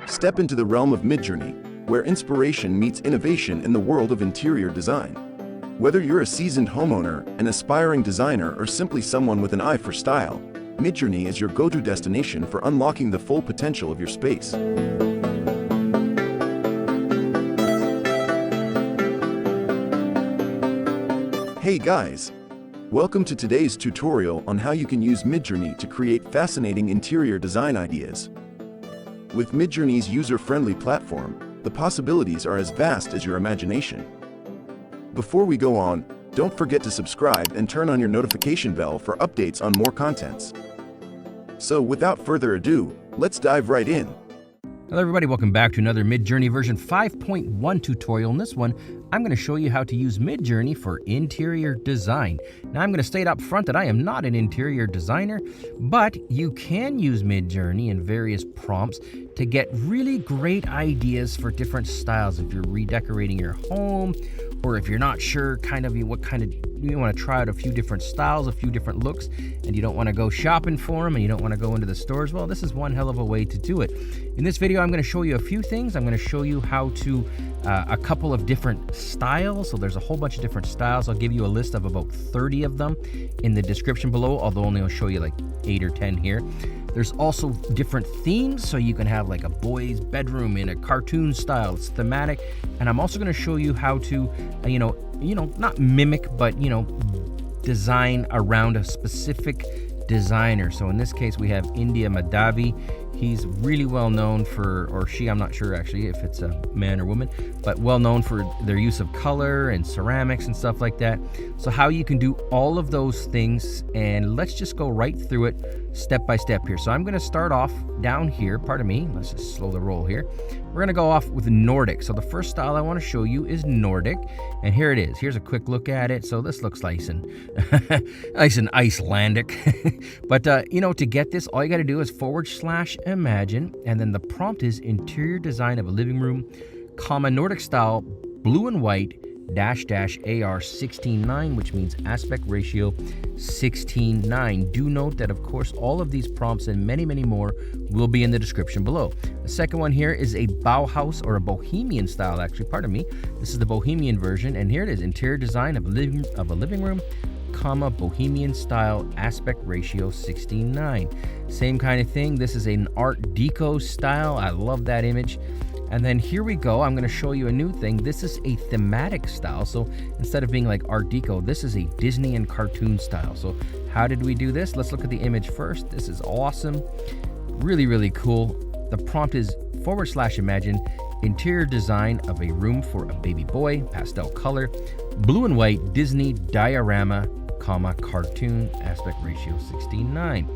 Step into the realm of Midjourney, where inspiration meets innovation in the world of interior design. Whether you're a seasoned homeowner, an aspiring designer, or simply someone with an eye for style, Midjourney is your go-to destination for unlocking the full potential of your space. Hey guys! Welcome to today's tutorial on how you can use Midjourney to create fascinating interior design ideas. With Midjourney's user-friendly platform, the possibilities are as vast as your imagination. Before we go on, don't forget to subscribe and turn on your notification bell for updates on more contents. So without further ado, let's dive right in. Hello everybody, welcome back to another Midjourney version 5.1 tutorial. In this one, I'm going to show you how to use Midjourney for interior design. Now I'm going to state up front that I am not an interior designer, but you can use Midjourney in various prompts to get really great ideas for different styles if you're redecorating your home, or if you're not sure what kind of you want to try out a few different styles, a few different looks, and you don't want to go shopping for them and you don't want to go into the stores. Well, this is one hell of a way to do it. In this video, I'm going to show you a few things. I'm going to show you how to a couple of different styles. So there's a whole bunch of different styles. I'll give you a list of about 30 of them in the description below, although only I'll show you like 8 or 10 here. There's also different themes, so you can have like a boy's bedroom in a cartoon style. It's thematic. And I'm also going to show you how to, not mimic, but, design around a specific designer. So in this case, we have India Madhavi. He's really well known for, or she, I'm not sure actually if it's a man or woman, but well known for their use of color and ceramics and stuff like that. So how you can do all of those things, and let's just go right through it step by step here. So I'm going to start off down here, pardon me, let's just slow the roll here. We're going to go off with Nordic. So the first style I want to show you is Nordic, and here it is. Here's a quick look at it. So this looks nice and Icelandic. But to get this, all you got to do is /imagine, and then the prompt is interior design of a living room, Nordic style, blue and white, --AR 16:9, which means aspect ratio 16:9. Do note that, of course, all of these prompts and many, many more will be in the description below. The second one here is a Bauhaus, or a Bohemian style, actually, pardon me. This is the Bohemian version, and here it is, interior design of a living room, Bohemian style, aspect ratio 16:9. Same kind of thing. This is an Art Deco style. I love that image. And then here we go. I'm going to show you a new thing. This is a thematic style. So instead of being like Art Deco, this is a Disney and cartoon style. So how did we do this? Let's look at the image first. This is awesome. Really, really cool. The prompt is /imagine, interior design of a room for a baby boy, pastel color, blue and white, Disney diorama, cartoon, aspect ratio 16:9.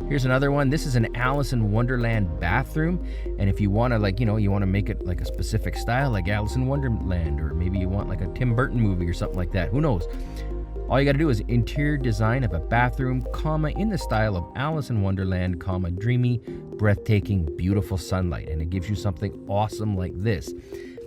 Here's another one. This is an Alice in Wonderland bathroom, and if you want to you want to make it like a specific style like Alice in Wonderland, or maybe you want like a Tim Burton movie or something like that, who knows. All you got to do is interior design of a bathroom, in the style of Alice in Wonderland, dreamy, breathtaking, beautiful sunlight, and it gives you something awesome like this.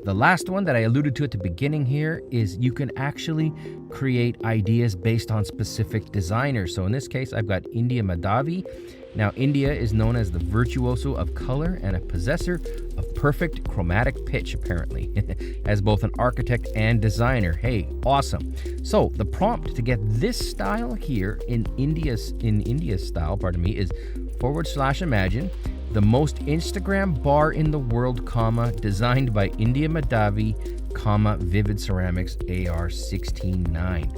The last one that I alluded to at the beginning here is you can actually create ideas based on specific designers. So in this case, I've got India Madhavi. Now, India is known as the virtuoso of color and a possessor of perfect chromatic pitch, apparently, as both an architect and designer. Hey, awesome. So the prompt to get this style here in India's style, is /imagine, the most Instagram bar in the world, designed by India Madhavi, vivid ceramics, AR 16:9.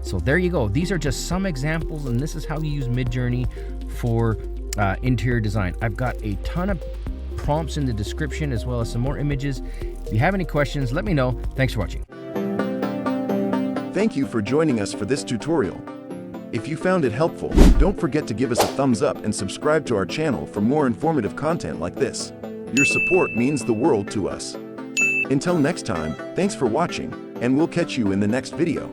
So there you go. These are just some examples, and this is how you use Midjourney for interior design. I've got a ton of prompts in the description, as well as some more images. If you have any questions, let me know. Thanks for watching. Thank you for joining us for this tutorial. If you found it helpful, don't forget to give us a thumbs up and subscribe to our channel for more informative content like this. Your support means the world to us. Until next time, thanks for watching, and we'll catch you in the next video.